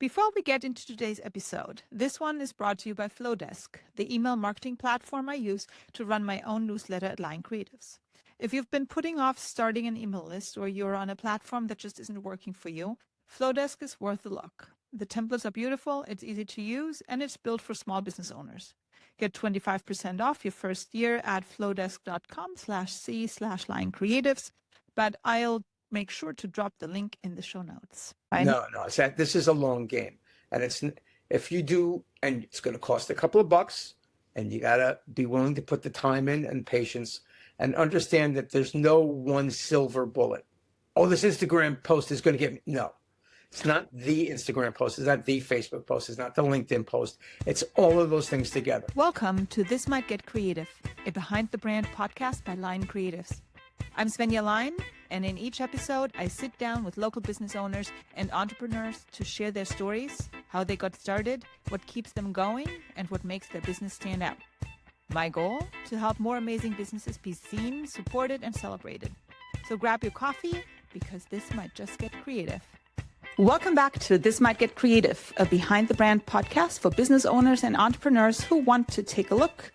Before we get into today's episode, this one is brought to you by Flowdesk, the email marketing platform I use to run my own newsletter at Lion Creatives. If you've been putting off starting an email list or you're on a platform that just isn't working for you, Flowdesk is worth a look. The templates are beautiful, it's easy to use, and it's built for small business owners. Get 25% off your first year at flowdesk.com/c/Lion Creatives, but I'll make sure to drop the link in the show notes. No, this is a long game. And if you do, and it's going to cost a couple of bucks, and you got to be willing to put the time in and patience and understand that there's no one silver bullet. Oh, this Instagram post is going to get me. No, it's not the Instagram post. It's not the Facebook post. It's not the LinkedIn post. It's all of those things together. Welcome to This Might Get Creative, a Behind the Brand podcast by Lion Creatives. I'm Svenja Lion, and in each episode, I sit down with local business owners and entrepreneurs to share their stories, how they got started, what keeps them going, and what makes their business stand out. My goal? To help more amazing businesses be seen, supported, and celebrated. So grab your coffee, because this might just get creative. Welcome back to This Might Get Creative, a Behind the Brand podcast for business owners and entrepreneurs who want to take a look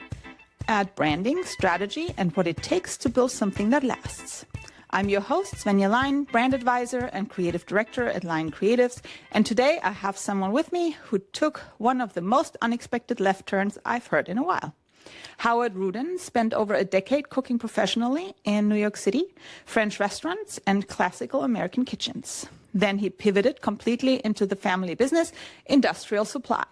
at branding, strategy, and what it takes to build something that lasts. I'm your host, Svenja Lion, brand advisor and creative director at Lion Creatives. And today I have someone with me who took one of the most unexpected left turns I've heard in a while. Howard Rudin spent over a decade cooking professionally in New York City, French restaurants, and classical American kitchens. Then he pivoted completely into the family business, industrial supply,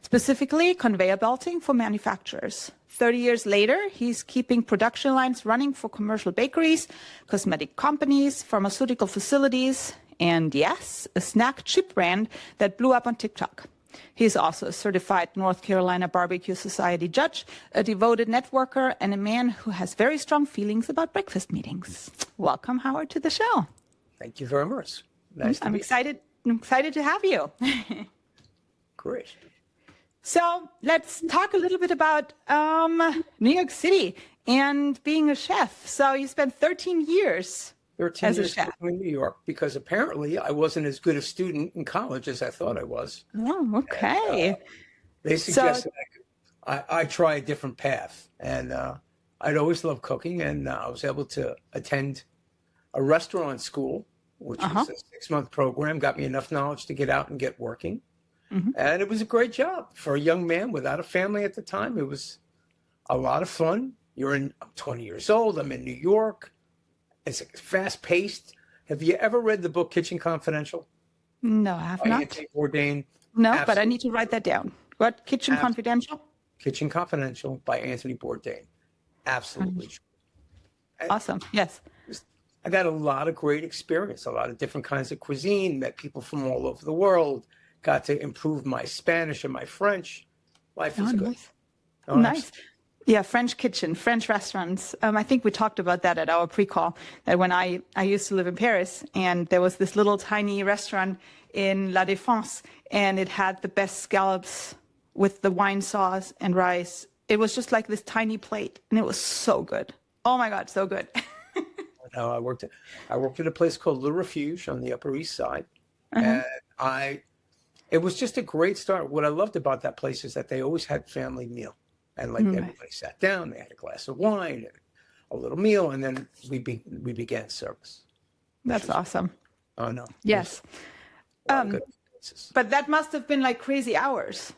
specifically conveyor belting for manufacturers. 30 years later, he's keeping production lines running for commercial bakeries, cosmetic companies, pharmaceutical facilities, and yes, a snack chip brand that blew up on TikTok. He's also a certified North Carolina Barbecue Society judge, a devoted networker, and a man who has very strong feelings about breakfast meetings. Welcome, Howard, to the show. Thank you very much. Nice to I'm meet excited. I'm excited to have you. Great. So let's talk a little bit about New York City and being a chef. So you spent 13 years 13 as a years chef. in New York, because apparently I wasn't as good a student in college as I thought I was. Oh, okay. And, they suggested I try a different path. And I'd always loved cooking, and I was able to attend a restaurant school, which was a 6-month program, got me enough knowledge to get out and get working. And it was a great job for a young man without a family at the time. It was a lot of fun. I'm 20 years old. I'm in New York. It's fast paced. Have you ever read the book Kitchen Confidential? No, I have By not. Anthony Bourdain? No, Absolutely. but I need to write that down. What? Kitchen Confidential? Kitchen Confidential by Anthony Bourdain. Absolutely. Awesome. Yes. I got a lot of great experience, a lot of different kinds of cuisine, met people from all over the world, got to improve my Spanish and my French. Life is good. Nice. Nice. Yeah, French kitchen, French restaurants. I think we talked about that at our pre-call, that when I used to live in Paris, and there was this little tiny restaurant in La Défense, and it had the best scallops with the wine sauce and rice. It was just like this tiny plate, and it was so good. Oh my God, so good. No, I worked at a place called Le Refuge on the Upper East Side, and it was just a great start. What I loved about that place is that they always had family meal, and like everybody sat down, they had a glass of wine, and a little meal, and then we began service. That's awesome. Oh no. Yes. But that must have been like crazy hours.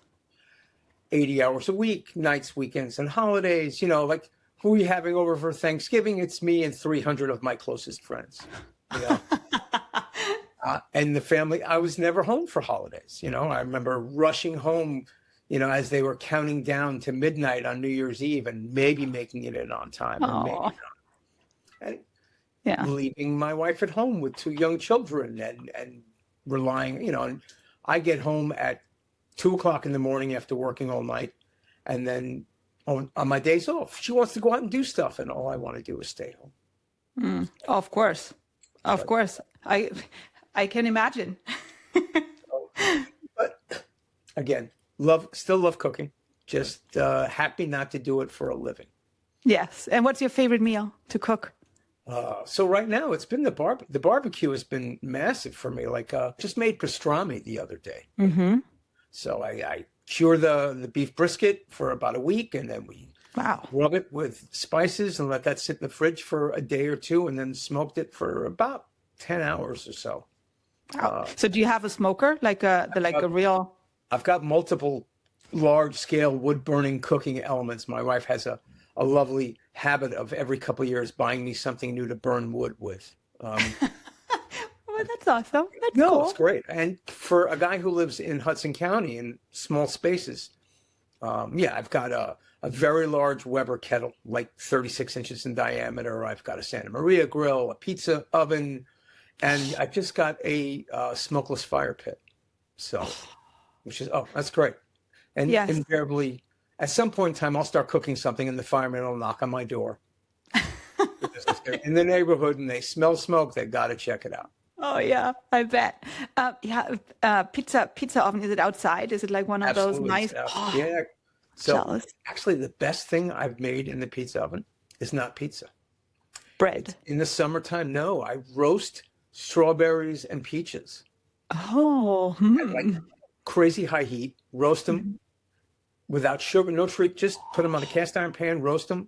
80 hours a week, nights, weekends, and holidays. You know, like, who are you having over for Thanksgiving? It's me and 300 of my closest friends. You know? And the family, I was never home for holidays. You know, I remember rushing home, you know, as they were counting down to midnight on New Year's Eve and maybe making it in on time. Or maybe not. And leaving my wife at home with 2 young children and relying, you know, and I get home at 2:00 in the morning after working all night. And then on my days off, she wants to go out and do stuff. And all I want to do is stay home. Of course. Of course. I can imagine. But again, still love cooking. Just happy not to do it for a living. Yes. And what's your favorite meal to cook? So right now it's been the barbecue has been massive for me. Like just made pastrami the other day. Mm-hmm. So I cure the beef brisket for about a week, and then we Wow. rub it with spices and let that sit in the fridge for a day or two, and then smoked it for about 10 hours or so. Wow. So do you have a smoker, like a real? I've got multiple large scale wood burning cooking elements. My wife has a lovely habit of every couple of years buying me something new to burn wood with. Well, that's awesome. That's No, cool. it's great. And for a guy who lives in Hudson County in small spaces, yeah, I've got a very large Weber kettle, like 36 inches in diameter. I've got a Santa Maria grill, a pizza oven, and I've just got a smokeless fire pit. So, that's great. And Yes. invariably, at some point in time, I'll start cooking something, and the fireman will knock on my door. Because if they're in the neighborhood and they smell smoke, they've got to check it out. Oh yeah, I bet. Pizza oven. Is it outside? Is it like one of those Absolutely. nice? Yeah. Oh, Yeah. So jealous. actually, the best thing I've made in the pizza oven is not pizza. Bread. In the summertime, no, I roast strawberries and peaches Oh, at like crazy high heat, roast them without sugar, no treat, just put them on a cast iron pan, roast them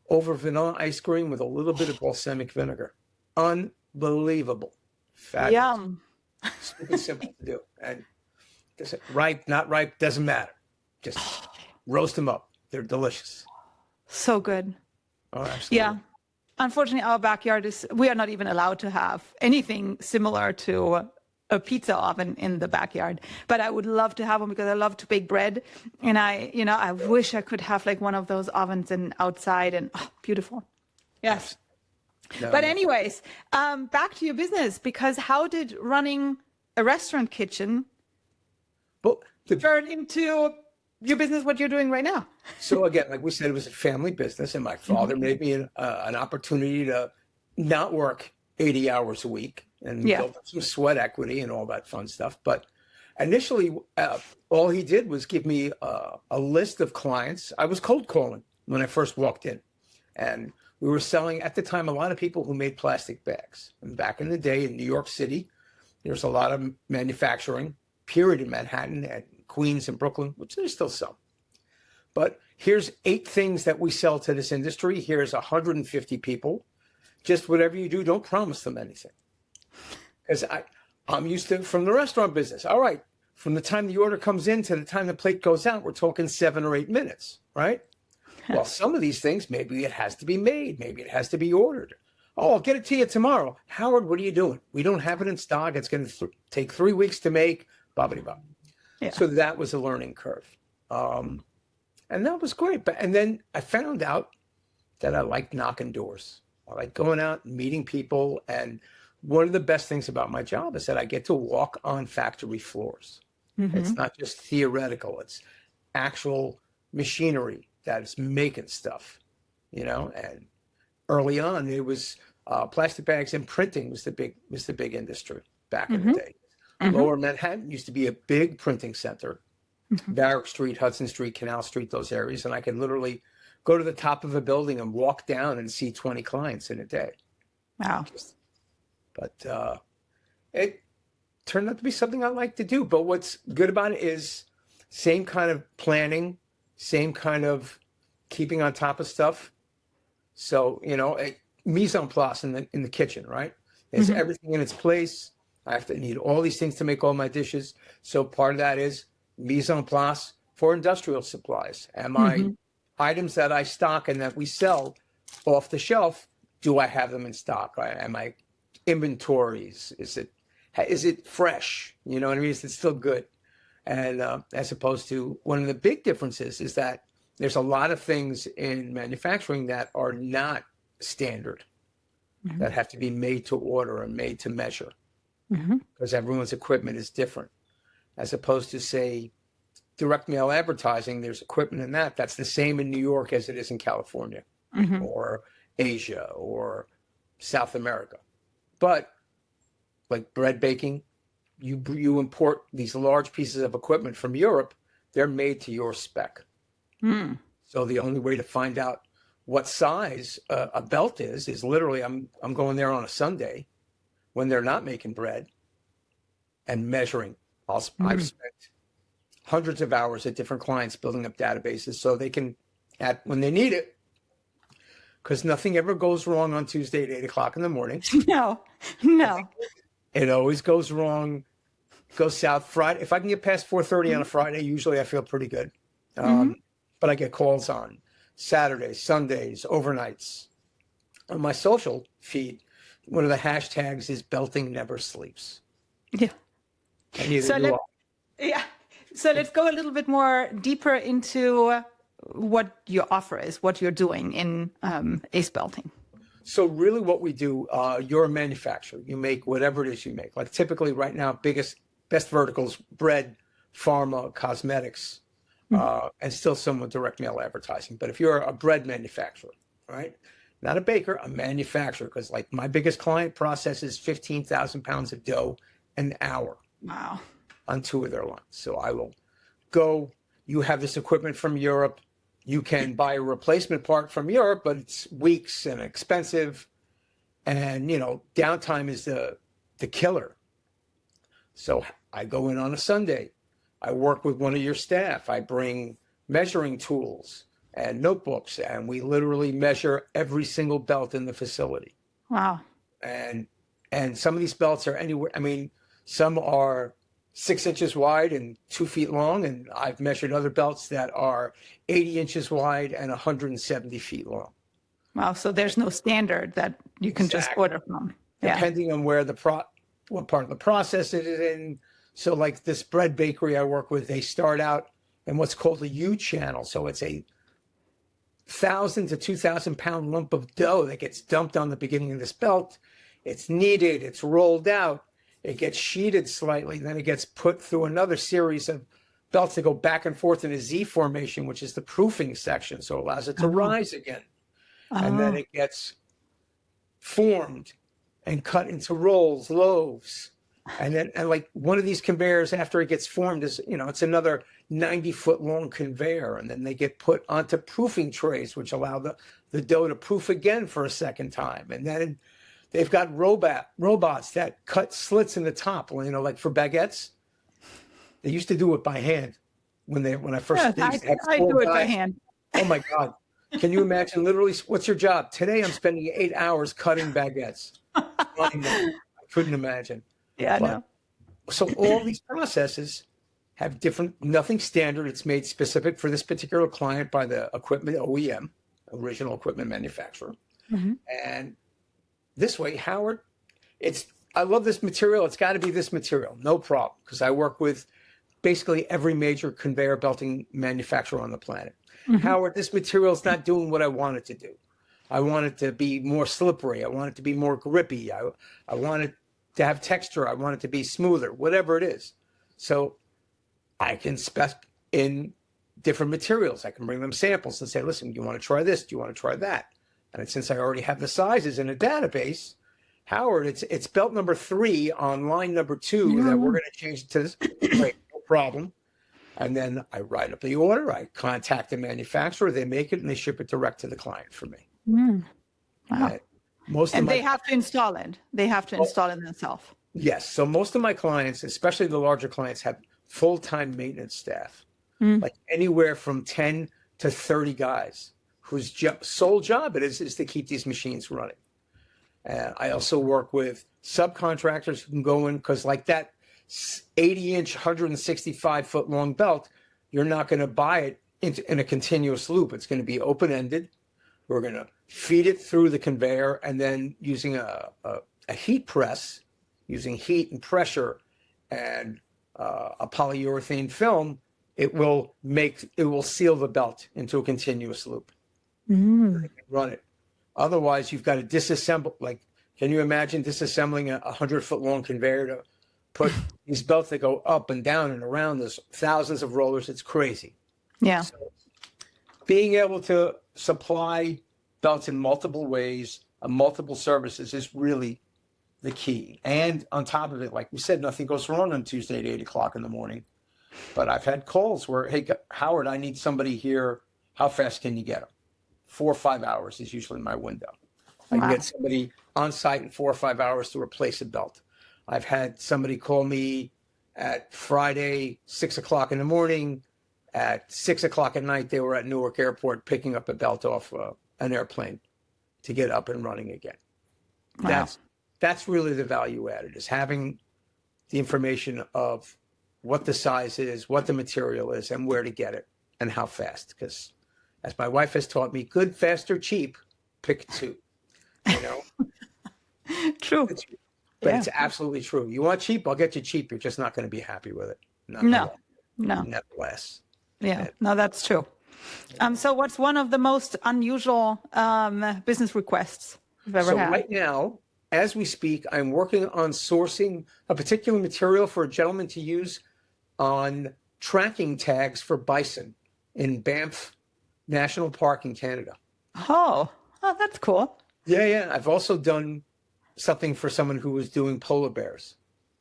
over vanilla ice cream with a little bit of balsamic vinegar. Unbelievable. Fabulous. yum. Super simple to do. And ripe, not ripe, doesn't matter. Just roast them up. They're delicious. So good. Oh, absolutely. Yeah. Unfortunately, our backyard we are not even allowed to have anything similar to a pizza oven in the backyard. But I would love to have one because I love to bake bread. And I wish I could have like one of those ovens and outside and beautiful. Yes. No, But no. anyways, back to your business, because how did running a restaurant kitchen But turn into your business, what you're doing right now? so again, like we said, it was a family business, and my father made me an opportunity to not work 80 hours a week and Yeah. build up some sweat equity and all that fun stuff. But initially, all he did was give me a list of clients. I was cold calling when I first walked in, and we were selling at the time a lot of people who made plastic bags. And back in the day in New York City, there's a lot of manufacturing, period, in Manhattan and Queens and Brooklyn, which there's still some. But here's 8 things that we sell to this industry. Here's 150 people. Just whatever you do, don't promise them anything. Because I'm used to from the restaurant business. All right, from the time the order comes in to the time the plate goes out, we're talking 7 or 8 minutes, right? Well, some of these things, maybe it has to be made. Maybe it has to be ordered. Oh, I'll get it to you tomorrow. Howard, what are you doing? We don't have it in stock. It's going to take 3 weeks to make. Bobbity-bob. Yeah. So that was a learning curve. And that was great. And then I found out that I like knocking doors. I like going out and meeting people. And one of the best things about my job is that I get to walk on factory floors. It's not just theoretical. It's actual machinery that is making stuff, and early on it was plastic bags and printing was the big industry back in the day. Lower Manhattan used to be a big printing center. Barrack Street, Hudson Street, Canal Street, those areas. And I could literally go to the top of a building and walk down and see 20 clients in a day. Wow. But it turned out to be something I like to do. But what's good about it is same kind of planning, same kind of keeping on top of stuff. So, mise en place in the kitchen, right? There's everything in its place. I have to need all these things to make all my dishes. So part of that is mise en place for industrial supplies. Am I items that I stock and that we sell off the shelf, do I have them in stock? Right? Am I inventories? Is it fresh? You know what I mean? Is it still good? And as opposed to one of the big differences is that there's a lot of things in manufacturing that are not standard, that have to be made to order and made to measure, because everyone's equipment is different. As opposed to, say, direct mail advertising, there's equipment in that's the same in New York as it is in California or Asia or South America. But like bread baking, you import these large pieces of equipment from Europe, they're made to your spec. So the only way to find out what size a belt is literally, I'm going there on a Sunday when they're not making bread and measuring. I've spent hundreds of hours at different clients building up databases so they can, when they need it, because nothing ever goes wrong on Tuesday at 8 o'clock in the morning. No. It always goes wrong, goes south Friday. If I can get past 4:30 on a Friday, usually I feel pretty good. But I get calls on Saturdays, Sundays, overnights. On my social feed, one of the hashtags is belting never sleeps. Yeah. And neither do I. So let's go a little bit more deeper into what your offer is, what you're doing in ace belting. So really what we do, you're a manufacturer. You make whatever it is you make. Like typically right now, best verticals, bread, pharma, cosmetics, and still some with direct mail advertising. But if you're a bread manufacturer, right? Not a baker, a manufacturer, because like my biggest client processes 15,000 pounds of dough an hour. Wow. On 2 of their lines. So I will go, you have this equipment from Europe, you can buy a replacement part from Europe, but it's weeks and expensive. And, downtime is the killer. So I go in on a Sunday. I work with one of your staff. I bring measuring tools and notebooks, and we literally measure every single belt in the facility. Wow. And some of these belts are anywhere. I mean, some are 6 inches wide and 2 feet long. And I've measured other belts that are 80 inches wide and 170 feet long. Wow. So there's no standard that you can just order from. Depending on where what part of the process it is in. So like this bread bakery I work with, they start out in what's called a U channel. So it's a 1,000 to 2,000 pound lump of dough that gets dumped on the beginning of this belt. It's kneaded, it's rolled out. It gets sheeted slightly, then it gets put through another series of belts that go back and forth in a Z formation, which is the proofing section. So it allows it to rise again. And then it gets formed and cut into rolls, loaves. And then like one of these conveyors, after it gets formed, is, it's another 90-foot long conveyor. And then they get put onto proofing trays, which allow the dough to proof again for a second time. And then they've got robots that cut slits in the top, like for baguettes. They used to do it by hand when I first. I do it by hand. Oh my God! Can you imagine? Literally, what's your job today? I'm spending 8 hours cutting baguettes. I couldn't imagine. Yeah, I know. So all these processes have nothing standard. It's made specific for this particular client by the equipment OEM, original equipment manufacturer, and this way, Howard, I love this material. It's got to be this material. No problem. Because I work with basically every major conveyor belting manufacturer on the planet. Howard, this material is not doing what I want it to do. I want it to be more slippery. I want it to be more grippy. I want it to have texture. I want it to be smoother, whatever it is. So I can spec in different materials. I can bring them samples and say, listen, do you want to try this? Do you want to try that? And since I already have the sizes in a database, Howard, it's belt number 3 on line number 2 that we're going to change to this. Great, no problem. And then I write up the order. I contact the manufacturer. They make it and they ship it direct to the client for me. Wow. They have to install it. They have to install it themselves. Yes. So most of my clients, especially the larger clients, have full-time maintenance staff, like anywhere from 10 to 30 guys, whose sole job it is to keep these machines running. And I also work with subcontractors who can go in, because like that 80-inch, 165-foot long belt, you're not going to buy it in a continuous loop. It's going to be open-ended. We're going to feed it through the conveyor, and then using a heat press, using heat and pressure and a polyurethane film, it will seal the belt into a continuous loop. Run it. Otherwise, you've got to disassemble. Like, can you imagine disassembling a 100-foot long conveyor to put these belts that go up and down and around? There's thousands of rollers. It's crazy. Yeah. So being able to supply belts in multiple ways, multiple services is really the key. And on top of it, like we said, nothing goes wrong on Tuesday at 8 o'clock in the morning. But I've had calls where, hey, Howard, I need somebody here. How fast can you get them? 4 or 5 hours is usually my window. I can get somebody on site in 4 or 5 hours to replace a belt. I've had somebody call me at Friday, 6 o'clock in the morning. At 6 o'clock at night, they were at Newark Airport picking up a belt off an airplane to get up and running again. Wow. That's really the value added, is having the information of what the size is, what the material is, and where to get it, and how fast. Because as my wife has taught me, good, fast, or cheap, pick two. You know? True. But it's absolutely true. You want cheap, I'll get you cheap. You're just not going to be happy with it. No. Nevertheless. Yeah, no, that's true. So what's one of the most unusual business requests you've ever had? So right now, as we speak, I'm working on sourcing a particular material for a gentleman to use on tracking tags for bison in Banff National Park in Canada. Oh, that's cool. Yeah. I've also done something for someone who was doing polar bears.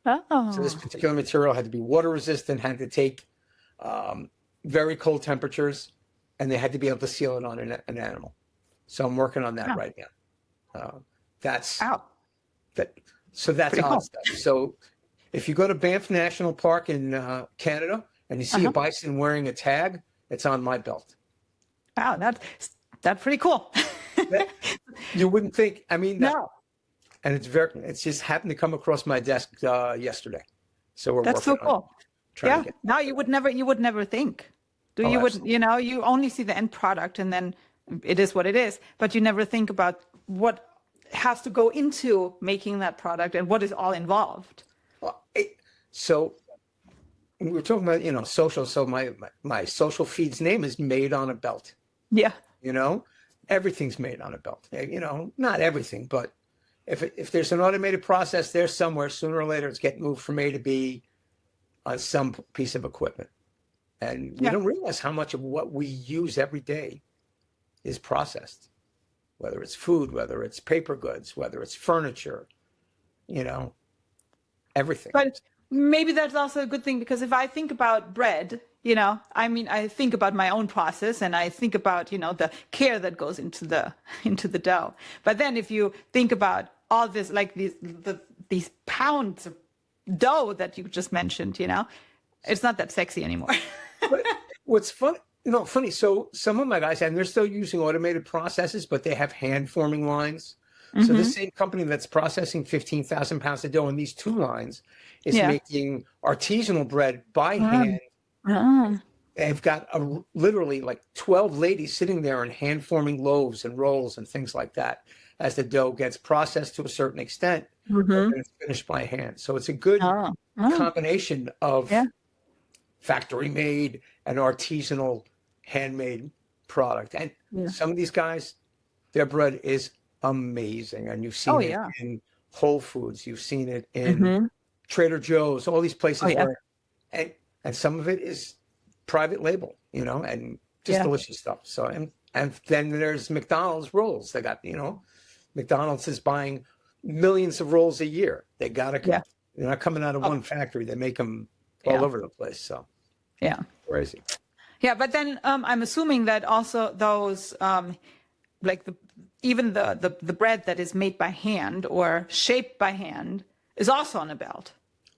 Oh. So this particular material had to be water resistant, had to take very cold temperatures, and they had to be able to seal it on an animal. So I'm working on that right now. That's odd stuff. So if you go to Banff National Park in Canada and you see a bison wearing a tag, it's on my belt. Wow, that's pretty cool. You wouldn't think. I mean, no. And it's just happened to come across my desk yesterday. So we're that's working so cool. Yeah. No, you would never think. You only see the end product and then it is what it is, but you never think about what has to go into making that product and what is all involved. Well, so we were talking about, social. So my social feed's name is Made on a Belt. Yeah. Everything's made on a belt. Not everything, but if there's an automated process there somewhere, sooner or later it's getting moved from A to B on some piece of equipment. And we don't realize how much of what we use every day is processed, whether it's food, whether it's paper goods, whether it's furniture, everything. But maybe that's also a good thing, because if I think about bread, I think about my own process and I think about, the care that goes into the dough. But then if you think about all this, like these pounds of dough that you just mentioned, it's not that sexy anymore. But what's funny. So some of my guys, and they're still using automated processes, but they have hand forming lines. So the same company that's processing 15,000 pounds of dough in these two lines is making artisanal bread by hand. They've got literally like 12 ladies sitting there and hand forming loaves and rolls and things like that as the dough gets processed to a certain extent and it's finished by hand. So it's a good combination of factory made and artisanal handmade product. And some of these guys, their bread is amazing. And you've seen it in Whole Foods. You've seen it in Trader Joe's, all these places where, and some of it is private label, and just delicious stuff. So, and then there's McDonald's rolls. They got, McDonald's is buying millions of rolls a year. They got to, they're not coming out of one factory. They make them all over the place. So, crazy. Yeah, but then I'm assuming that also those, even the bread that is made by hand or shaped by hand is also on a belt.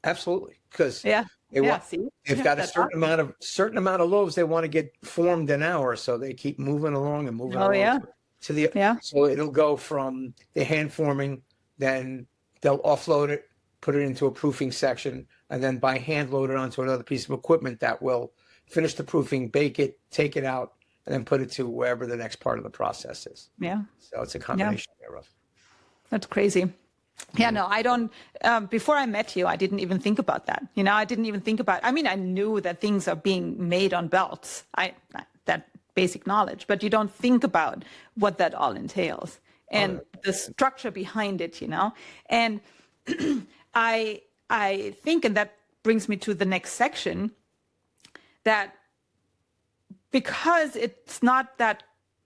Absolutely, because they've got a certain amount of loaves they want to get formed an hour, so they keep moving along and moving along to the so it'll go from the hand forming, then they'll offload it, put it into a proofing section, and then by hand load it onto another piece of equipment that will finish the proofing, bake it, take it out, and then put it to wherever the next part of the process is. Yeah. So it's a combination thereof. That's crazy. Yeah, no, I don't. Before I met you, I didn't even think about that. I didn't even think about. I mean, I knew that things are being made on belts. That basic knowledge, but you don't think about what that all entails and the structure behind it. And I think, and that brings me to the next section, that because it's not that,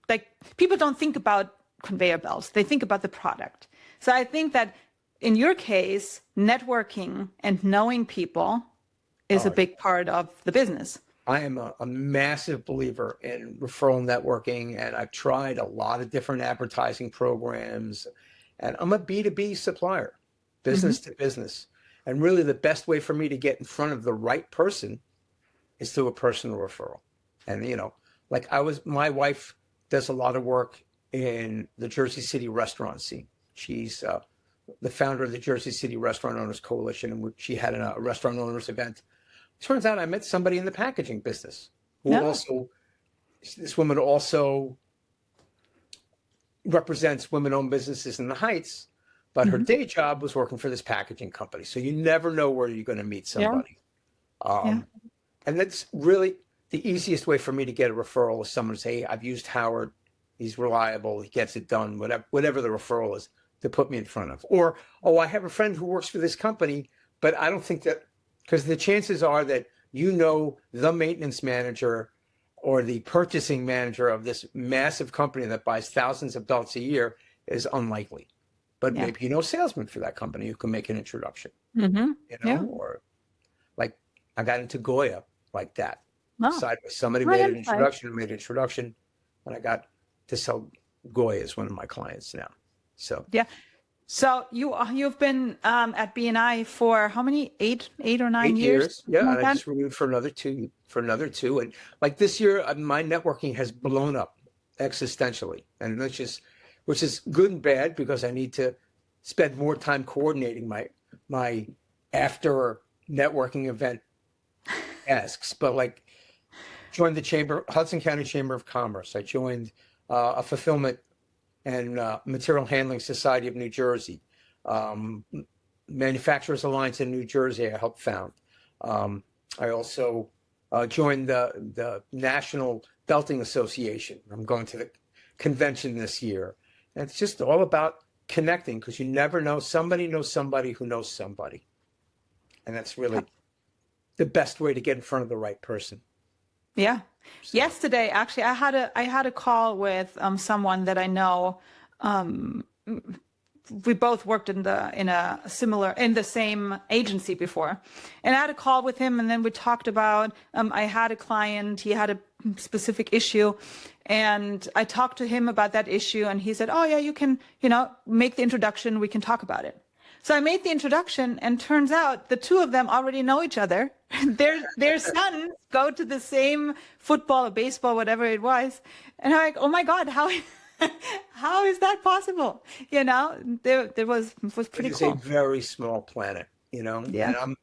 like, people don't think about conveyor belts, they think about the product. So I think that in your case, networking and knowing people is a big part of the business. I am a massive believer in referral networking, and I've tried a lot of different advertising programs, and I'm a B2B supplier, Mm-hmm. business to business. And really the best way for me to get in front of the right person is through a personal referral. And, like my wife does a lot of work in the Jersey City restaurant scene. She's the founder of the Jersey City Restaurant Owners Coalition, and she had a restaurant owners event. Turns out I met somebody in the packaging business who Yeah. this woman also represents women-owned businesses in the Heights, but her Mm-hmm. day job was working for this packaging company. So you never know where you're going to meet Yeah. somebody. Yeah. And that's really the easiest way for me to get a referral is someone to say, hey, I've used Howard. He's reliable. He gets it done, whatever the referral is to put me in front of. Or, oh, I have a friend who works for this company, but I don't think that, because the chances are that the maintenance manager or the purchasing manager of this massive company that buys thousands of belts a year is unlikely. But Yeah. maybe a salesman for that company who can make an introduction, Mm-hmm. Yeah. or like I got into Goya like that. Oh. Sideways. Somebody Right made an inside. introduction, and I got to sell Goya as one of my clients now. So Yeah. So you've been at BNI for how many? Eight or 9 8 years? years, yeah, Something and like I that? just renewed for another two, and like this year, my networking has blown up existentially, and which is good and bad because I need to spend more time coordinating my after networking event asks, but like joined the Hudson County Chamber of Commerce. I joined a fulfillment and Material Handling Society of New Jersey, Manufacturers Alliance in New Jersey. I helped found. I also joined the National Belting Association. I'm going to the convention this year. And it's just all about connecting because you never know. Somebody knows somebody who knows somebody. And that's really the best way to get in front of the right person. Yeah. So. Yesterday, actually, I had a call with someone that I know. We both worked in the same agency before, and I had a call with him, and then we talked about. I had a client. He had a specific issue, and I talked to him about that issue, and he said, "Oh yeah, you can, make the introduction. We can talk about it." So I made the introduction, and turns out the two of them already know each other. Their sons go to the same football or baseball, whatever it was, and I'm like, "Oh my God, how is that possible?" There was pretty It is cool. a very small planet, Yeah. and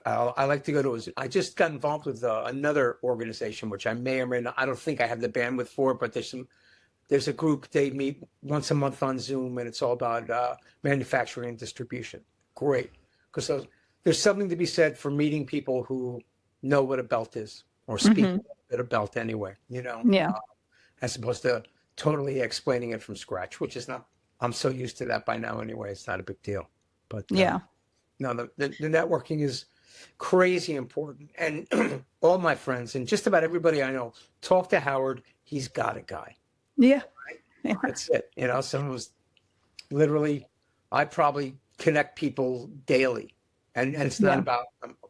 I like to go to. I just got involved with another organization, which I may or may not. I don't think I have the bandwidth for, but there's a group. They meet once a month on Zoom, and it's all about manufacturing and distribution. Great, because there's something to be said for meeting people who know what a belt is or speak a bit of belt anyway. Yeah. As opposed to totally explaining it from scratch, which is not. I'm so used to that by now anyway. It's not a big deal. But Yeah. no, the networking is crazy important. And all my friends and just about everybody I know talk to Howard. He's got a guy. Yeah. That's it. Someone was literally, I probably connect people daily. And it's not Yeah. about,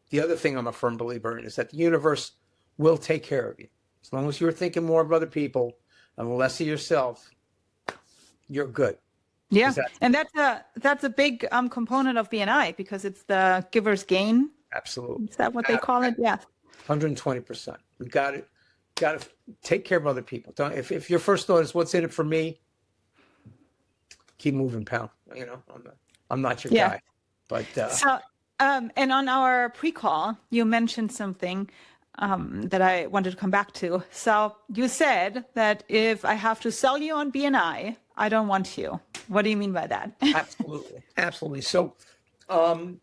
the other thing I'm a firm believer in is that the universe will take care of you. As long as you're thinking more of other people and less of yourself, you're good. Yeah. And that's a big component of BNI because it's the giver's gain. Absolutely. Is that what they call it? Yeah. 120%. You got to take care of other people. Don't, if your first thought is what's in it for me, keep moving, pal. I'm not your guy. But and on our pre-call, you mentioned something that I wanted to come back to. So you said that if I have to sell you on BNI, I don't want you. What do you mean by that? Absolutely. So, I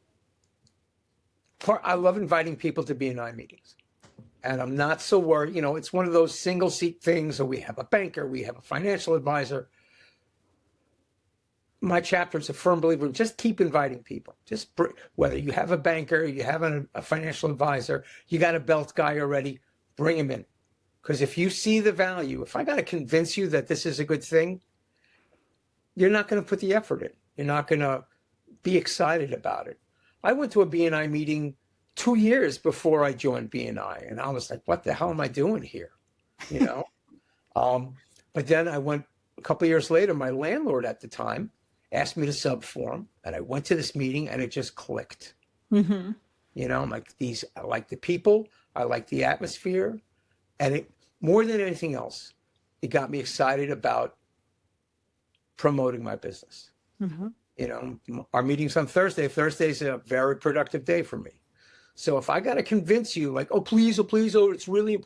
love inviting people to BNI meetings, and I'm not so worried. It's one of those single seat things. So we have a banker, we have a financial advisor. My chapter is a firm believer in just keep inviting people. Just whether you have a banker, you have a financial advisor, you got a belt guy already, bring him in. Because if you see the value, if I got to convince you that this is a good thing, you're not going to put the effort in. You're not going to be excited about it. I went to a BNI meeting 2 years before I joined BNI, and I was like, what the hell am I doing here? You know? But then I went a couple of years later, my landlord at the time asked me to sub for him, and I went to this meeting and it just clicked. Mm-hmm. You know, I'm like, I like the people, I like the atmosphere, and it, more than anything else, it got me excited about promoting my business. Mm-hmm. You know, our meeting's on Thursday. Thursday's a very productive day for me. So if I got to convince you, like, oh, please, it's really,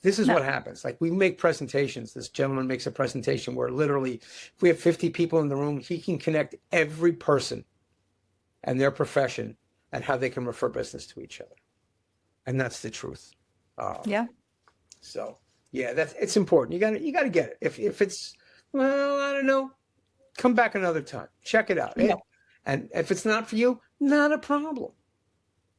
this is what happens. Like, we make presentations. This gentleman makes a presentation where literally, if we have 50 people in the room, he can connect every person and their profession and how they can refer business to each other. And that's the truth. So yeah, it's important. You got to get it. If it's, well, I don't know, come back another time, check it out. Yeah. And if it's not for you, not a problem.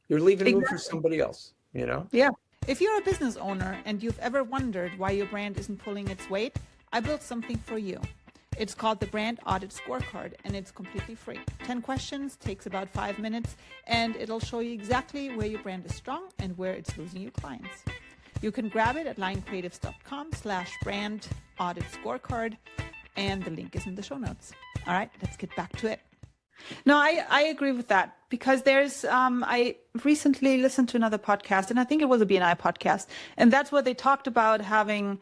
You're leaving room for somebody else, you know? Yeah. If you're a business owner and you've ever wondered why your brand isn't pulling its weight, I built something for you. It's called the Brand Audit Scorecard, and it's completely free. 10 questions, takes about 5 minutes, and it'll show you exactly where your brand is strong and where it's losing you clients. You can grab it at linecreatives.com/brand audit scorecard, and the link is in the show notes. All right, let's get back to it. No, I agree with that, because there's, I recently listened to another podcast, and I think it was a BNI podcast, and that's where they talked about having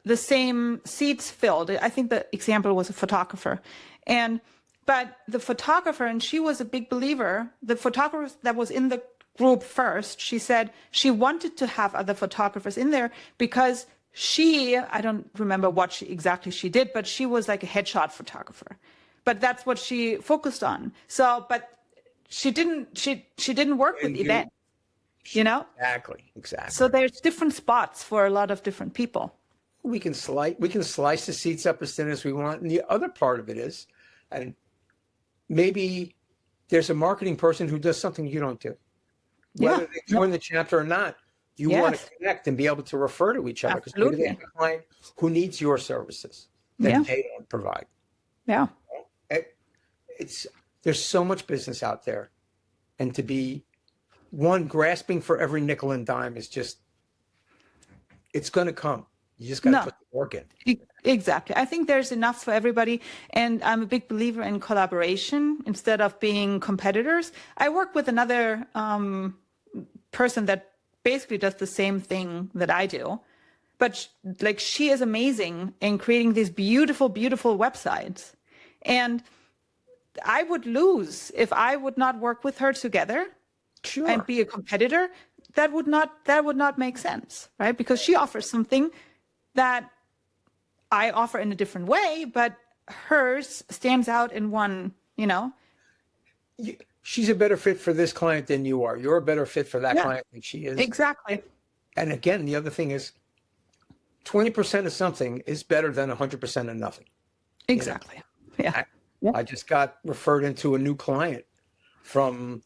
the same seats filled. I think the example was a photographer. But the photographer, and she was a big believer, the photographer that was in the group first, she said she wanted to have other photographers in there because I don't remember what exactly she did, but she was like a headshot photographer. But that's what she focused on. So, but she didn't work with events, you know? Exactly. So there's different spots for a lot of different people. We can slice the seats up as thin as we want. And the other part of it is, and maybe there's a marketing person who does something you don't do. Whether they join the chapter or not, you want to connect and be able to refer to each other, because maybe they have a client who needs your services that they don't provide. Yeah. There's so much business out there, and to be grasping for every nickel and dime is just, it's going to come. You just got to put the work in. Exactly. I think there's enough for everybody. And I'm a big believer in collaboration instead of being competitors. I work with another person that basically does the same thing that I do. But she is amazing in creating these beautiful, beautiful websites. And I would lose if I would not work with her together and be a competitor. That would not make sense, right? Because she offers something that I offer in a different way, but hers stands out in one, you know. She's a better fit for this client than you are. You're a better fit for that client than she is. Exactly. And again, the other thing is 20% of something is better than 100% of nothing. Exactly. You know? I just got referred into a new client from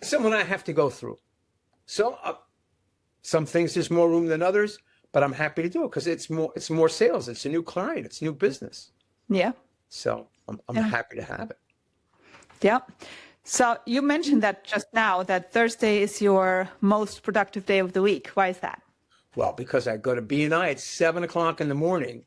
someone I have to go through. So some things there's more room than others, but I'm happy to do it because it's more sales. It's a new client. It's new business. Yeah. So I'm happy to have it. Yeah. So you mentioned that just now, that Thursday is your most productive day of the week. Why is that? Well, because I go to BNI at 7 o'clock in the morning.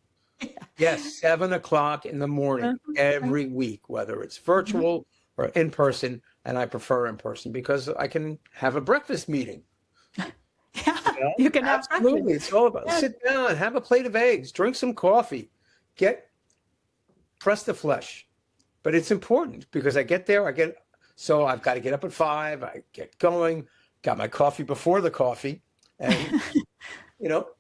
Yes, 7 o'clock in the morning every week, whether it's virtual or in person. And I prefer in person because I can have a breakfast meeting. You can have absolutely. It's all about sit down, have a plate of eggs, drink some coffee, press the flesh. But it's important because I get there, so I've got to get up at 5. I get going, got my coffee before the coffee, and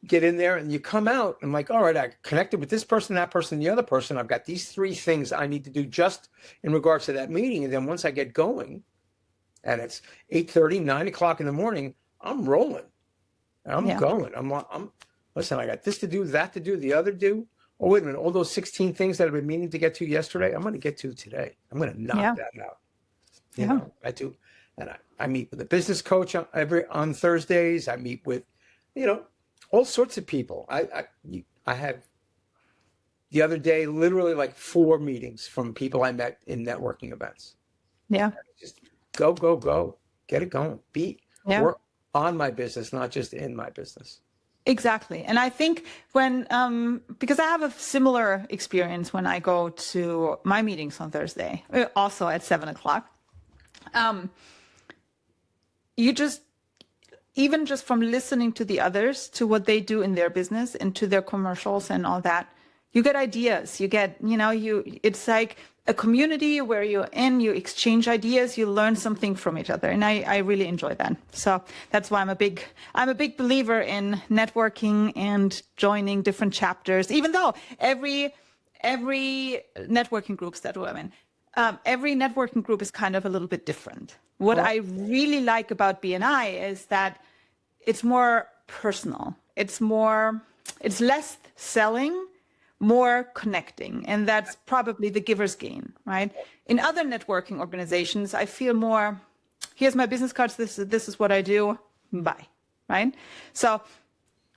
get in there, and you come out. I'm like, all right, I connected with this person, that person, the other person. I've got these 3 things I need to do just in regards to that meeting. And then once I get going, and it's 8:30, 9 o'clock in the morning, I'm rolling. I'm going. Listen, I got this to do, that to do, the other do. Oh, wait a minute. All those 16 things that I've been meaning to get to yesterday, I'm going to get to today. I'm going to knock that out. You know, I do. And I meet with a business coach on Thursdays. I meet with, all sorts of people. I had the other day, literally like 4 meetings from people I met in networking events. Yeah. go, get it going. Yeah. Work on my business, not just in my business. Exactly. And I think when, because I have a similar experience when I go to my meetings on Thursday, also at 7 o'clock, you just, even just from listening to the others, to what they do in their business and to their commercials and all that, you get ideas. You get, it's like a community where you're in, you exchange ideas, you learn something from each other. And I really enjoy that. So that's why I'm a big believer in networking and joining different chapters, even though every networking groups that I'm in, every networking group is kind of a little bit different. What I really like about BNI is that it's more personal. It's less selling, more connecting. And that's probably the giver's gain, right? In other networking organizations, I feel more, here's my business cards, this is what I do, bye, right? So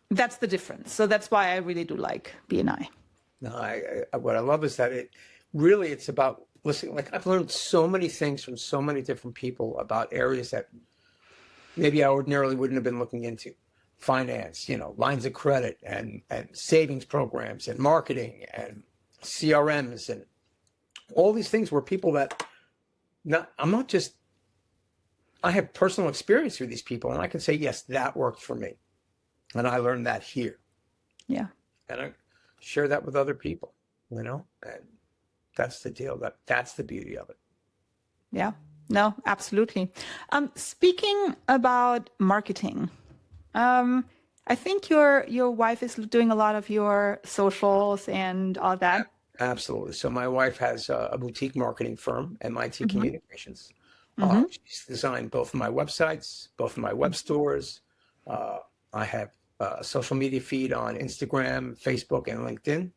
that's the difference. So that's why I really do like BNI. No, what I love is that it's about listening. Like, I've learned so many things from so many different people about areas that maybe I ordinarily wouldn't have been looking into. Finance, lines of credit and savings programs and marketing and CRMs and all these things where people that I have personal experience with these people, and I can say, yes, that worked for me. And I learned that here. Yeah. And I share that with other people, and that's the deal. That's the beauty of it. Yeah, no, absolutely. Speaking about marketing, I think your wife is doing a lot of your socials and all that. Absolutely. So my wife has a boutique marketing firm, MIT Communications. She's designed both of my websites, both of my web stores. I have a social media feed on Instagram, Facebook, and LinkedIn.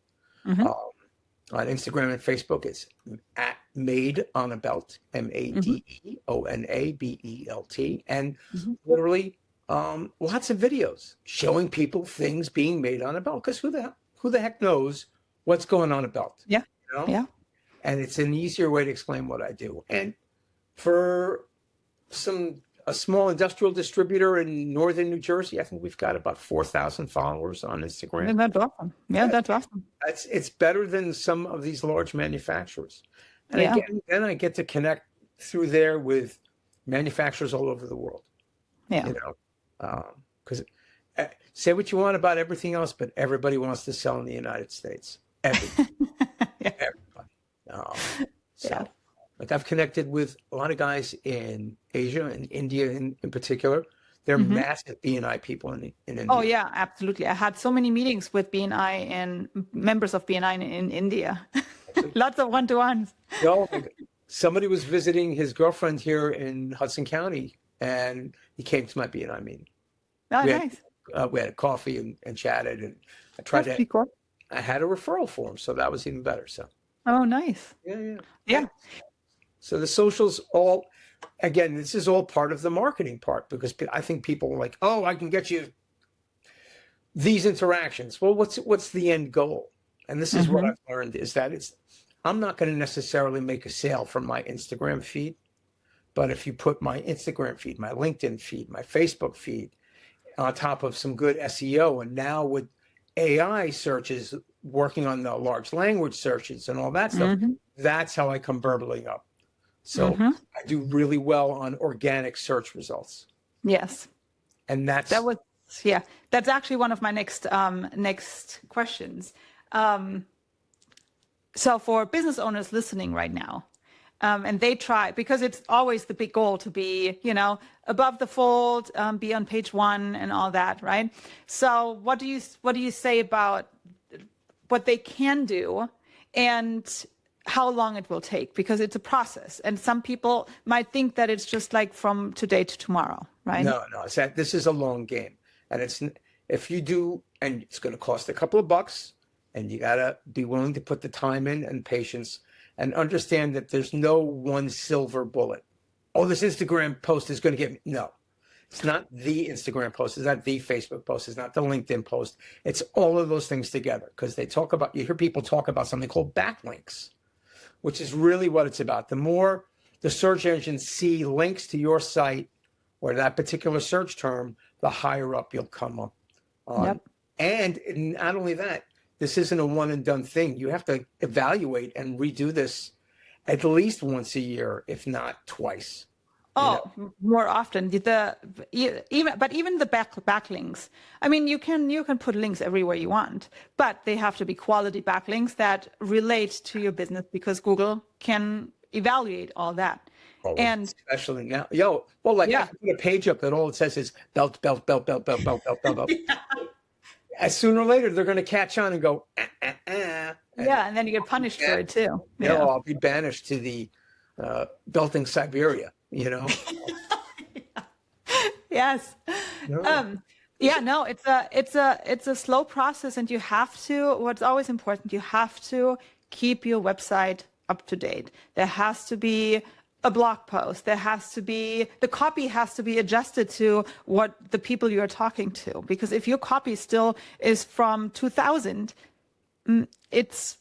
On Instagram and Facebook, it's at Made on a Belt, MADEONABELT, and literally lots of videos showing people things being made on a belt. Because who the heck knows what's going on a belt? Yeah, yeah. And it's an easier way to explain what I do. And for a small industrial distributor in northern New Jersey, I think we've got about 4,000 followers on Instagram. That's awesome. Yeah, that's awesome. It's better than some of these large manufacturers. And again, then I get to connect through there with manufacturers all over the world. Yeah. Because say what you want about everything else, but everybody wants to sell in the United States. Everybody. Everybody. Like, I've connected with a lot of guys in Asia and India in particular. They're massive BNI people in India. Oh, yeah, absolutely. I had so many meetings with BNI and members of BNI in India. Lots of one-to-ones. Somebody was visiting his girlfriend here in Hudson County, and he came to my BNI meeting. Oh, nice. We had coffee and chatted, and I had a referral for him, so that was even better. So. Oh, nice. Yeah. So the socials again, this is all part of the marketing part, because I think people are like, oh, I can get you these interactions. Well, what's the end goal? And this is what I've learned, is that I'm not going to necessarily make a sale from my Instagram feed, but if you put my Instagram feed, my LinkedIn feed, my Facebook feed on top of some good SEO, and now with AI searches, working on the large language searches and all that stuff, that's how I come burbling up. So I do really well on organic search results. Yes. And that's actually one of my next questions. So for business owners listening right now, and they try, because it's always the big goal to be, above the fold, be on page 1 and all that, right? So what do you say about what they can do and how long it will take? Because it's a process, and some people might think that it's just like from today to tomorrow, right? No, this is a long game, and if you do, and it's going to cost a couple of bucks, and you got to be willing to put the time in and patience, and understand that there's no one silver bullet. Oh, this Instagram post is going to get me. No, it's not the Instagram post. It's not the Facebook post. It's not the LinkedIn post. It's all of those things together, because you hear people talk about something called backlinks, which is really what it's about. The more the search engines see links to your site or that particular search term, the higher up you'll come up on. Yep. And not only that, this isn't a one and done thing. You have to evaluate and redo this at least once a year, if not twice. Oh, more often. Even the backlinks. I mean, you can put links everywhere you want, but they have to be quality backlinks that relate to your business, because Google can evaluate all that. Oh, and especially now, I can put a page up that all it says is belt. Sooner or later, they're going to catch on and go, and then you get punished for it too. I'll be banished to the belting Siberia. Yes. No. It's a slow process, and you have to. What's always important, you have to keep your website up to date. There has to be a blog post. There has to be, the copy has to be adjusted to what the people you're talking to. Because if your copy still is from 2000, it's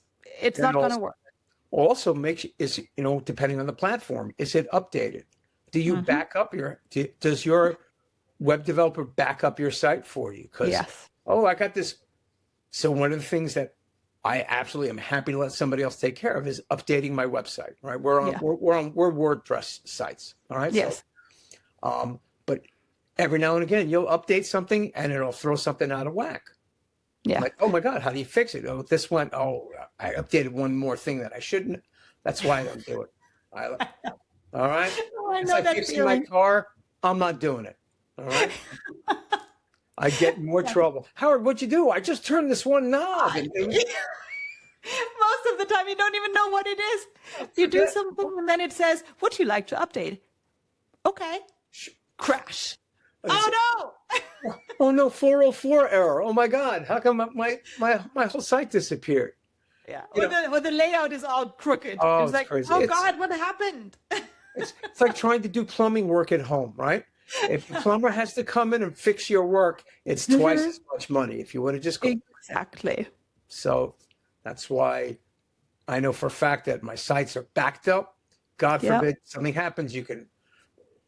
not going to work. Also, depending on the platform, is it updated? Do you back up does your web developer back up your site for you? Yes. I got this. So one of the things that I absolutely am happy to let somebody else take care of is updating my website. Right, we're WordPress sites. All right. Yes. So, but every now and again, you'll update something and it'll throw something out of whack. Yeah. Like, oh my God, how do you fix it? Oh, this one. Oh, I updated one more thing that I shouldn't. That's why I don't do it. All right. Oh, I It's know like that fixing my feeling. car. I'm not doing it. All right. I get in more trouble. Howard, what'd you do? I just turned this one knob. And Most of the time, you don't even know what it is. You do something, and then it says, "Would you like to update?" Okay. Crash. Oh no! oh no, 404 error. Oh my God, how come my whole site disappeared? Yeah. Or the layout is all crooked. Oh, it's like, crazy. oh God, what happened? It's like trying to do plumbing work at home, right? If the plumber has to come in and fix your work, it's twice as much money. If you would have just gone. Exactly. So that's why I know for a fact that my sites are backed up. God forbid something happens, you can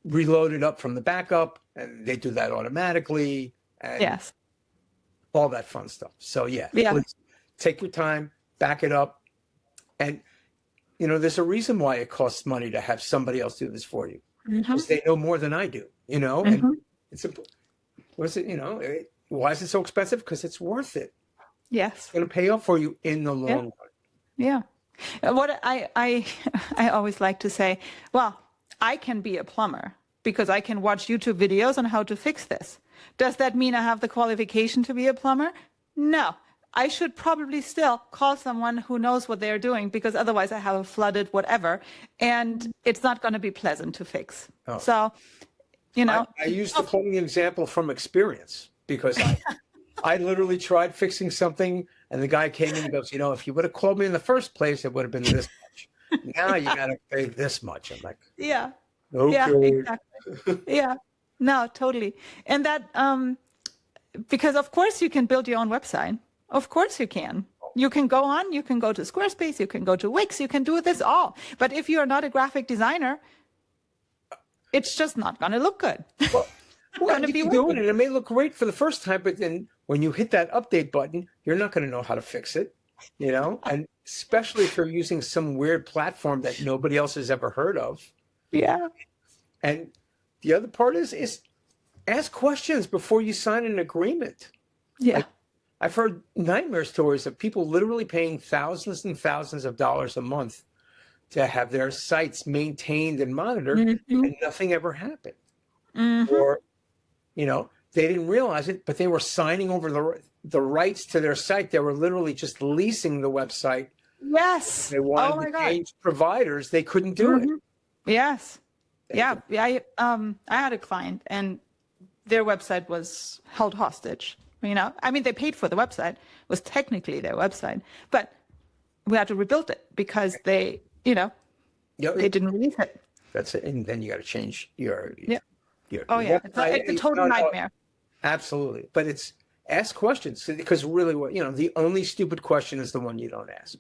reload it up from the backup, and they do that automatically. And Yes. all that fun stuff. So please take your time, back it up. And, there's a reason why it costs money to have somebody else do this for you. Because they know more than I do, and it's why is it so expensive? Because it's worth it. Yes. It's going to pay off for you in the long run. Yeah. What I always like to say, well, I can be a plumber because I can watch YouTube videos on how to fix this. Does that mean I have the qualification to be a plumber? No. I should probably still call someone who knows what they're doing, because otherwise I have a flooded whatever, and it's not going to be pleasant to fix. Oh. So, I use the plumbing example from experience, because I literally tried fixing something, and the guy came in and goes, if you would have called me in the first place, it would have been this much. Now you got to pay this much. I'm like, yeah. okay. Yeah, exactly. Yeah. No, totally. And that, because of course you can build your own website. Of course you can. You can go to Squarespace, you can go to Wix, you can do this all. But if you are not a graphic designer, it's just not going to look good. Well, you can do it, and it may look great for the first time, but then when you hit that update button, you're not going to know how to fix it, and especially if you're using some weird platform that nobody else has ever heard of. Yeah. And the other part is ask questions before you sign an agreement. Yeah. Like, I've heard nightmare stories of people literally paying thousands and thousands of dollars a month to have their sites maintained and monitored, and nothing ever happened. Or, they didn't realize it, but they were signing over the rights to their site. They were literally just leasing the website. Yes. They wanted to change providers. They couldn't do it. Yes. I had a client, and their website was held hostage. They paid for the website. It was technically their website, but we had to rebuild it because they didn't release it. That's it. And then you got to change your It's a total nightmare. Absolutely. But it's ask questions, because really the only stupid question is the one you don't ask.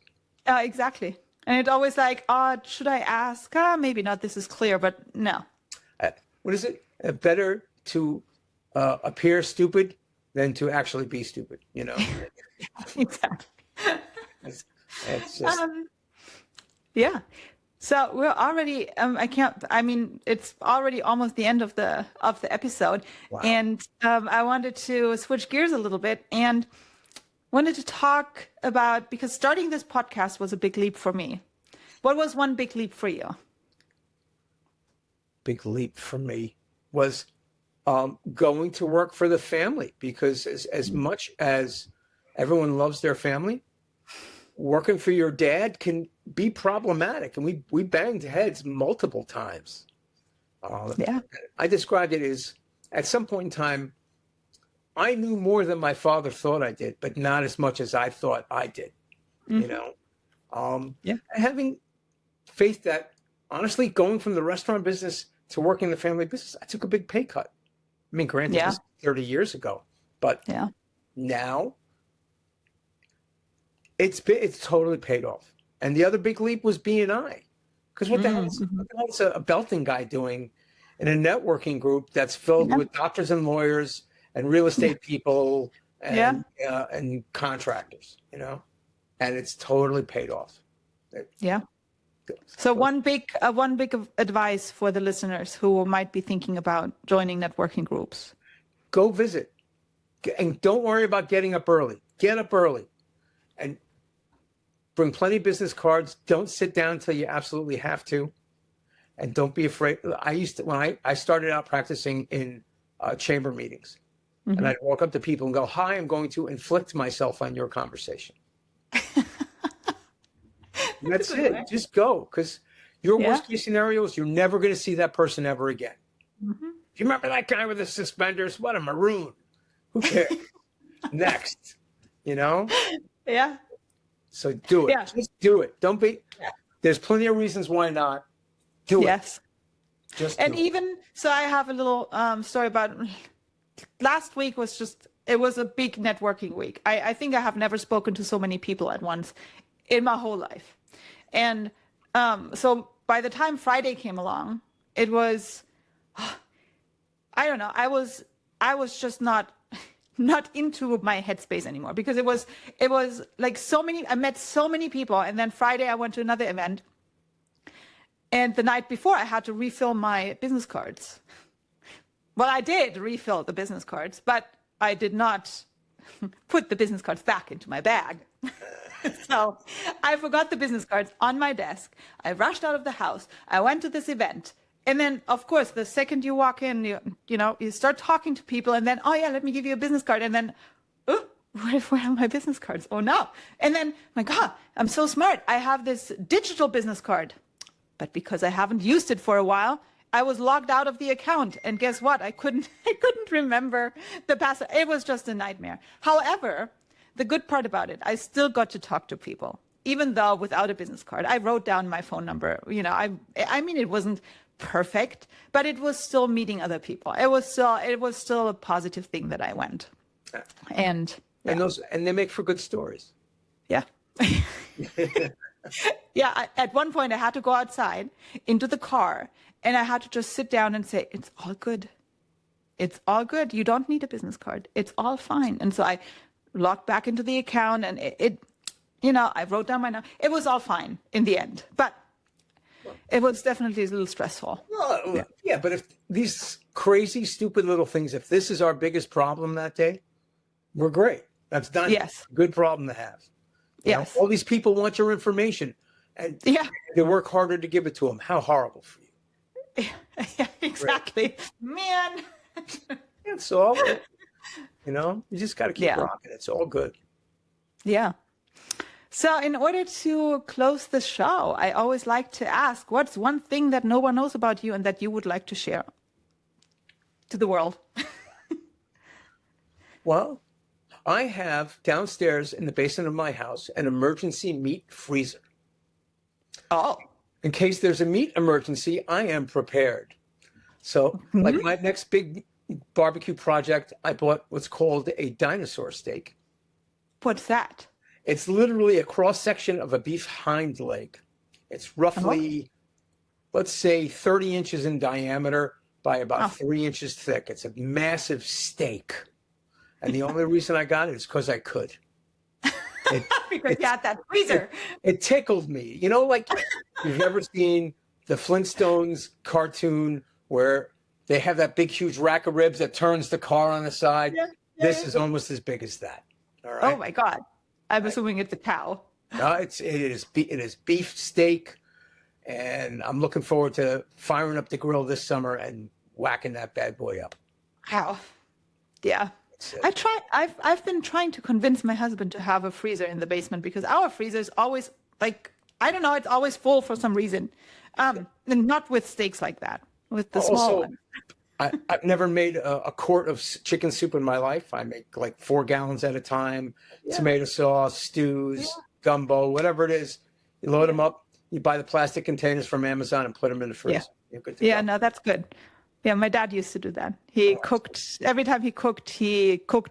Exactly. And it's always like, oh, should I ask? Maybe not. This is clear, but no. What is it? Better to appear stupid than to actually be stupid, you know? Exactly. It's just... Yeah. So we're already, it's already almost the end of the episode. Wow. And I wanted to switch gears a little bit and wanted to talk about, because starting this podcast was a big leap for me. What was one big leap for you? Big leap for me was going to work for the family, because as much as everyone loves their family, working for your dad can be problematic. And we banged heads multiple times. Yeah. I described it as, at some point in time, I knew more than my father thought I did, but not as much as I thought I did, you know? Having faith that, honestly, going from the restaurant business to working in the family business, I took a big pay cut. I mean, granted, this was 30 years ago, but now it's totally paid off. And the other big leap was B&I. Because what the hell is a belting guy doing in a networking group that's filled with doctors and lawyers and real estate people and contractors, you know? And it's totally paid off. So one big advice for the listeners who might be thinking about joining networking groups. Go visit. And don't worry about getting up early. Get up early. And bring plenty of business cards. Don't sit down until you absolutely have to. And don't be afraid. When I started out practicing in chamber meetings, and I'd walk up to people and go, "Hi, I'm going to inflict myself on your conversation." And that's it. Way. Just go, because your worst case scenario is you're never going to see that person ever again. Do you remember that guy with the suspenders? What a maroon. Who cares? Next, you know? Yeah. So do it. Yeah. Just do it. Don't be. Yeah. There's plenty of reasons why not. Do it. Yes. Just and even so, I have a little story about last week. It was a big networking week. I think I have never spoken to so many people at once in my whole life. And so by the time Friday came along, it was, I don't know, I was just not into my headspace anymore, because it was like I met so many people. And then Friday I went to another event. And the night before I had to refill my business cards. Well, I did refill the business cards, but I did not put the business cards back into my bag. So I forgot the business cards on my desk. I rushed out of the house. I went to this event. And then, of course, the second you walk in, you start talking to people, and then, oh yeah, let me give you a business card. And then, oh, where are my business cards? Oh no. And then, my God, I'm so smart. I have this digital business card. But because I haven't used it for a while, I was logged out of the account. And guess what? I couldn't remember the password. It was just a nightmare. However, the good part about it, I still got to talk to people, even though without a business card. I wrote down my phone number. I mean, it wasn't perfect, but it was still meeting other people. It was still a positive thing that I went. And they make for good stories. Yeah. Yeah. At one point I had to go outside into the car, and I had to just sit down and say, it's all good. It's all good. You don't need a business card. It's all fine. And so I logged back into the account, and I wrote down my number. It was all fine in the end, but it was definitely a little stressful. Well, yeah, but if these crazy, stupid little things, if this is our biggest problem that day, we're great. That's done. Yes. Good problem to have. You know, all these people want your information, and they work harder to give it to them. How horrible for you. Yeah, exactly. Great. Man. It's all good. You just got to keep rocking. It's all good. Yeah. So in order to close the show, I always like to ask, what's one thing that no one knows about you and that you would like to share to the world? Well, I have downstairs in the basement of my house an emergency meat freezer. Oh. In case there's a meat emergency, I am prepared. So like my next big barbecue project, I bought what's called a dinosaur steak. What's that? It's literally a cross section of a beef hind leg. It's roughly, let's say, 30 inches in diameter by about 3 inches thick. It's a massive steak. And the only reason I got it is because I could. Because you had that freezer. It tickled me. You know, like you've ever seen the Flintstones cartoon where they have that big, huge rack of ribs that turns the car on the side? This is almost as big as that. All right. Oh, my God. I'm assuming it's a cow. No, it is beef steak. And I'm looking forward to firing up the grill this summer and whacking that bad boy up. Wow. Yeah. I've been trying to convince my husband to have a freezer in the basement because our freezer is always like, I don't know, it's always full for some reason. And not with steaks like that, with the small one. I've never made a quart of chicken soup in my life. I make like 4 gallons at a time, tomato sauce, stews, gumbo, whatever it is. You load them up. You buy the plastic containers from Amazon and put them in the freezer. You're good to go. No, that's good. Yeah, my dad used to do that. He cooked, every time he cooked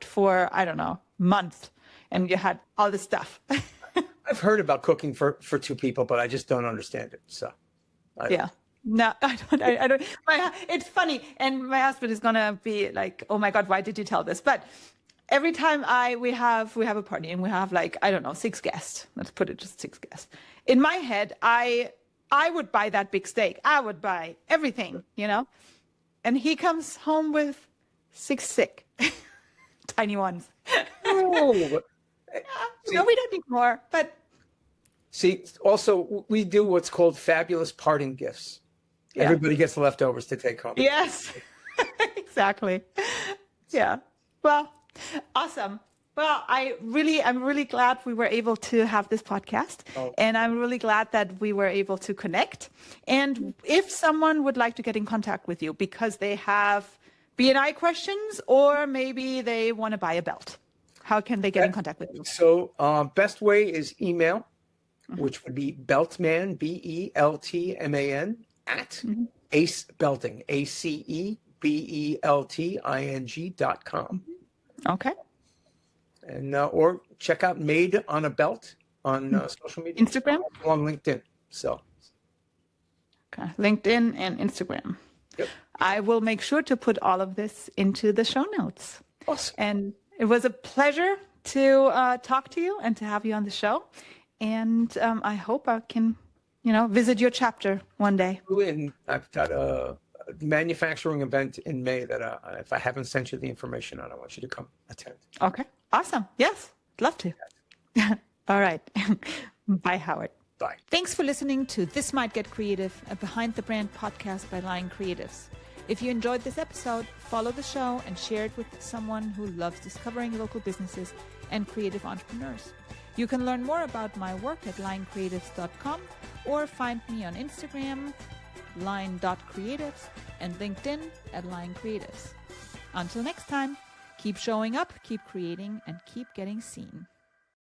for, I don't know, months. And you had all this stuff. I've heard about cooking for 2 people, but I just don't understand it. So, No, I don't. It's funny. And my husband is going to be like, oh my God, why did you tell this? But every time we have a party and we have like, I don't know, 6 guests. Let's put it just 6 guests. In my head, I would buy that big steak. I would buy everything, you know? And he comes home with 6 sick, tiny ones. No, we don't need more. But see, also, we do what's called fabulous parting gifts. Everybody gets leftovers to take home. Yes, exactly. Yeah. Well, awesome. Well, I'm really glad we were able to have this podcast, and I'm really glad that we were able to connect. And if someone would like to get in contact with you because they have B&I questions or maybe they want to buy a belt, how can they get in contact with you? So best way is email, which would be beltman, BELTMAN, at Ace Belting, ACEBELTING.com. Okay. And or check out Made on a Belt on social media. Instagram? On LinkedIn. So. Okay. LinkedIn and Instagram. Yep. I will make sure to put all of this into the show notes. Awesome. And it was a pleasure to talk to you and to have you on the show. And I hope I can, visit your chapter one day. And I've got a manufacturing event in May that if I haven't sent you the information on, I want you to come attend. Okay. Awesome. Yes. Love to. All right. Bye, Howard. Bye. Thanks for listening to This Might Get Creative, a Behind the Brand podcast by Lion Creatives. If you enjoyed this episode, follow the show and share it with someone who loves discovering local businesses and creative entrepreneurs. You can learn more about my work at lioncreatives.com or find me on Instagram, lion.creatives, and LinkedIn at Lion Creatives. Until next time, keep showing up, keep creating, and keep getting seen.